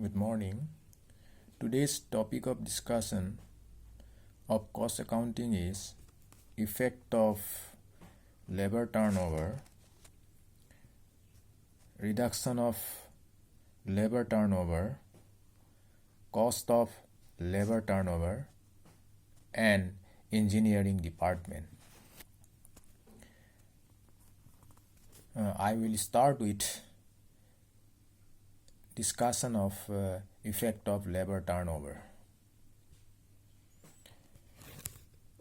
Good morning. Today's topic of discussion of cost accounting is effect of labor turnover, reduction of labor turnover, cost of labor turnover, and engineering department. I will start with discussion of effect of labor turnover.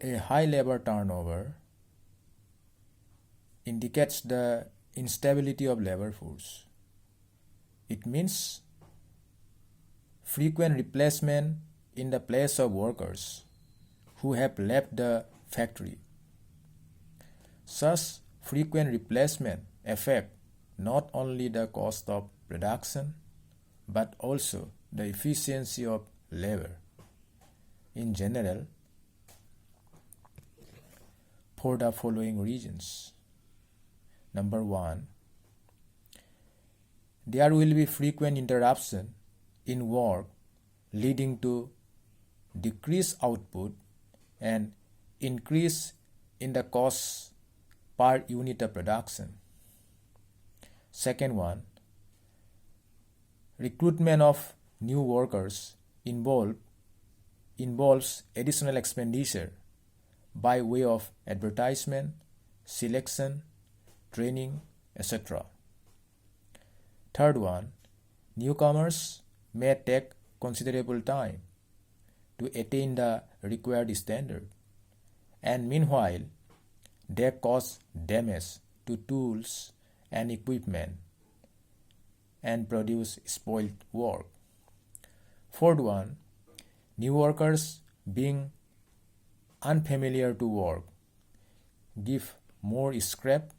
A high labor turnover indicates the instability of labor force. It means frequent replacement in the place of workers who have left the factory. Such frequent replacement affect not only the cost of production but also the efficiency of labor in general for the following reasons. Number one, there will be frequent interruption in work leading to decreased output and increase in the cost per unit of production. Second one, recruitment of new workers involves additional expenditure by way of advertisement, selection, training, etc. Third one, newcomers may take considerable time to attain the required standard, and meanwhile they cause damage to tools and equipment and produce spoiled work. Fourth one, new workers being unfamiliar to work give more scrap,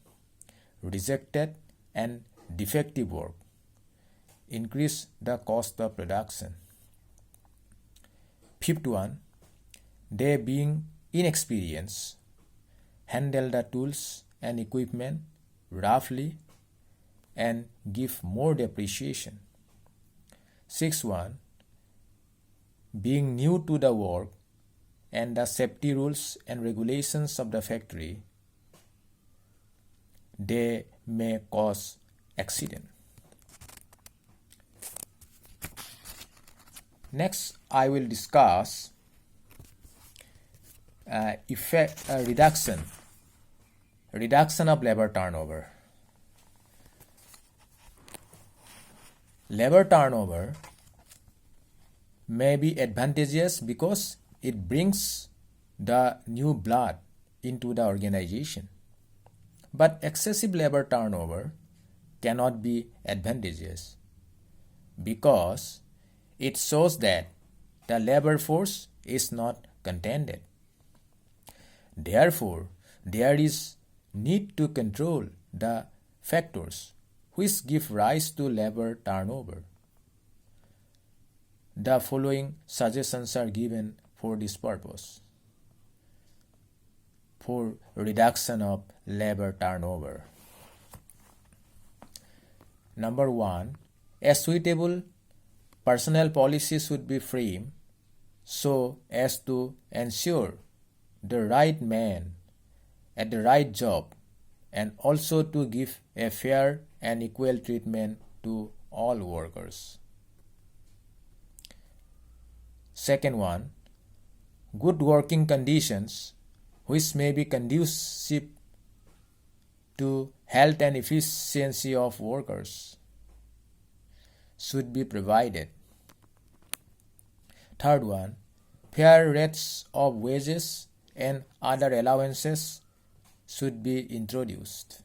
rejected and defective work, increase the cost of production. Fifth one, they being inexperienced, handle the tools and equipment roughly and give more depreciation. Sixth one, being new to the work and the safety rules and regulations of the factory, they may cause accident. Next, I will discuss reduction of labor turnover. Labor turnover may be advantageous because it brings the new blood into the organization. But excessive labor turnover cannot be advantageous because it shows that the labor force is not contented. Therefore, there is need to control the factors which give rise to labor turnover. The following suggestions are given for this purpose. For reduction of labor turnover. Number one, a suitable personnel policy should be framed so as to ensure the right man at the right job and also to give a fair and equal treatment to all workers. Second one, good working conditions which may be conducive to health and efficiency of workers should be provided. Third one, fair rates of wages and other allowances should be introduced.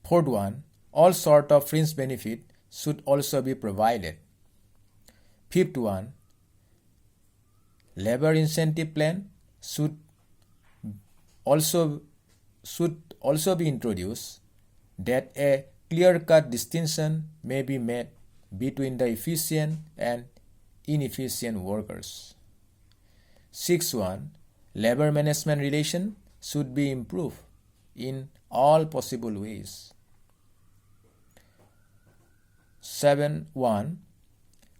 Fourth one, all sort of fringe benefit should also be provided. Fifth one, labor incentive plan should also be introduced that a clear-cut distinction may be made between the efficient and inefficient workers. Sixth one, labor management relation should be improved in all possible ways. 7.1.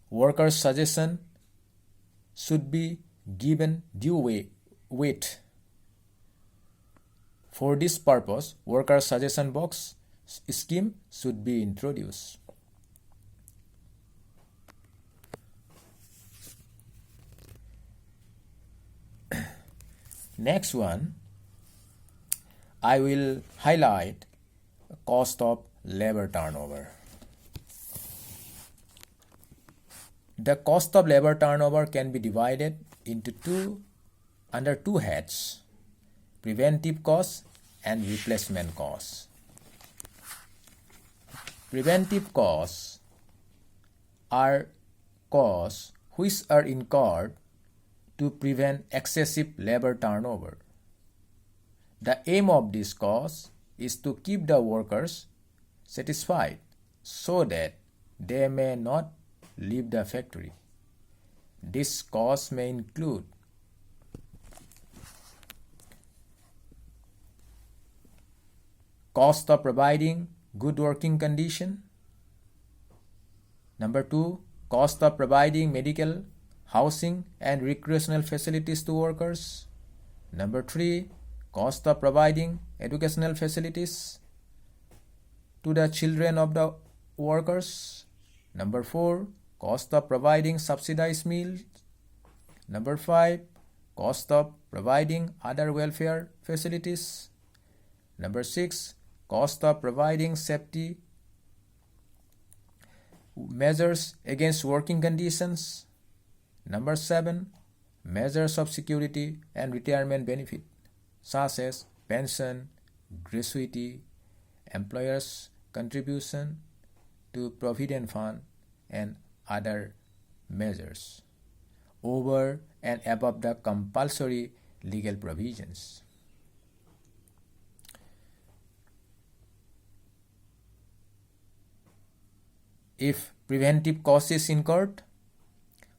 Workers' suggestion should be given due weight. For this purpose, workers' suggestion box scheme should be introduced. Next one, I will highlight cost of labor turnover. The cost of labor turnover can be divided under two heads: preventive costs and replacement costs. Preventive costs are costs which are incurred to prevent excessive labor turnover. The aim of this cost is to keep the workers satisfied so that they may not leave the factory. This cost may include cost of providing good working condition. Number 2, cost of providing medical, housing and recreational facilities to workers. Number 3, cost of providing educational facilities to the children of the workers. Number 4, cost of providing subsidized meals. Number 5, cost of providing other welfare facilities. Number 6, cost of providing safety measures against working conditions. Number 7, measures of security and retirement benefit, such as pension, gratuity, employers' contribution to Provident Fund, and other measures, over and above the compulsory legal provisions. If preventive cost is incurred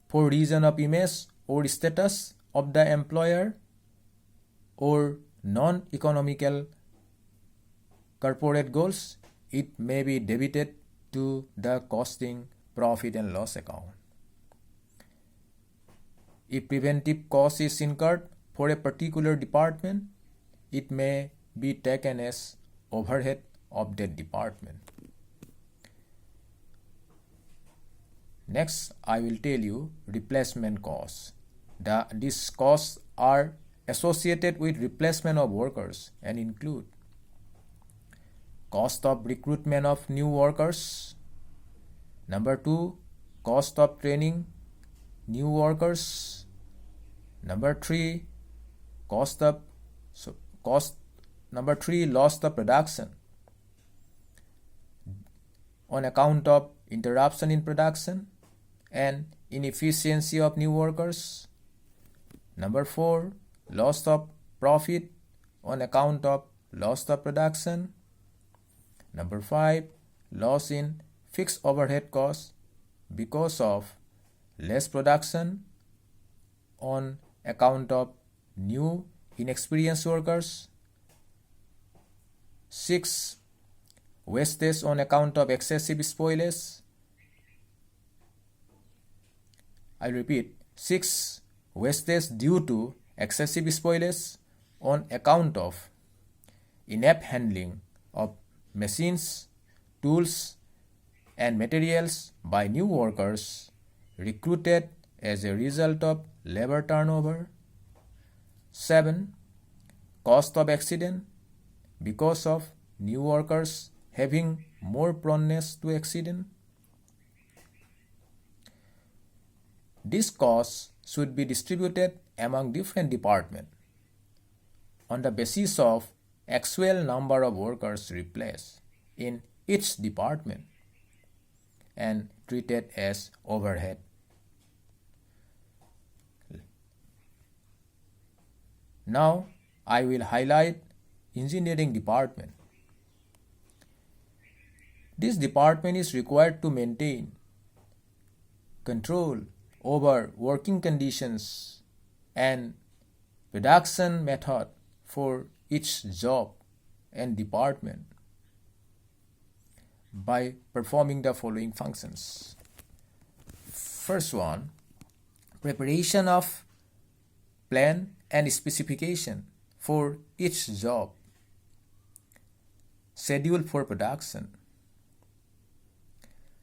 for reason of image or status of the employer or non-economical corporate goals, it may be debited to the costing profit and loss account. If preventive cost is incurred for a particular department, it may be taken as overhead of that department. Next, I will tell you replacement costs. These costs are associated with replacement of workers and include cost of recruitment of new workers. Number 2, cost of training new workers. Number 3, loss of production on account of interruption in production and inefficiency of new workers. Number 4, loss of profit on account of loss of production. Number 5, loss in fixed overhead costs because of less production on account of new inexperienced workers. 6, wastage on account of excessive spoilage. I repeat, 6, wastage due to excessive spoilage on account of inept handling of machines, tools, and materials by new workers recruited as a result of labor turnover. 7, cost of accident because of new workers having more proneness to accident. These costs should be distributed among different departments on the basis of actual number of workers replaced in each department and treated as overhead. Now I will highlight engineering department. This department is required to maintain control over working conditions and production method for each job and department by performing the following functions. First one, preparation of plan and specification for each job, schedule for production.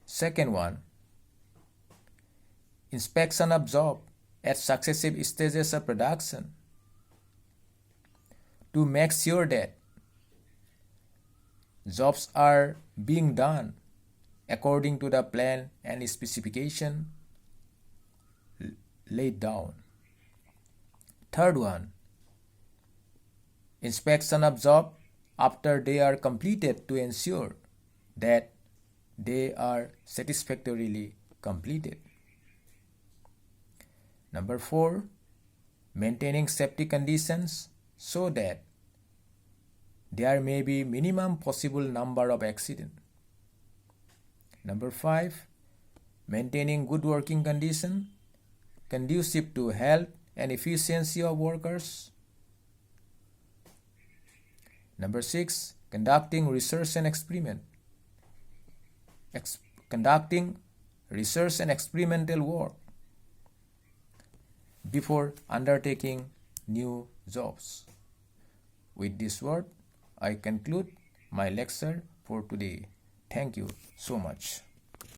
Second one, inspection of job at successive stages of production to make sure that jobs are being done according to the plan and specification laid down. Third one, inspection of job after they are completed to ensure that they are satisfactorily completed. Number 4, maintaining safety conditions so that there may be minimum possible number of accidents. Number 5, maintaining good working condition conducive to health and efficiency of workers. Number 6, conducting research and experiment. Conducting research and experimental work before undertaking new jobs. With this word, I conclude my lecture for today. Thank you so much.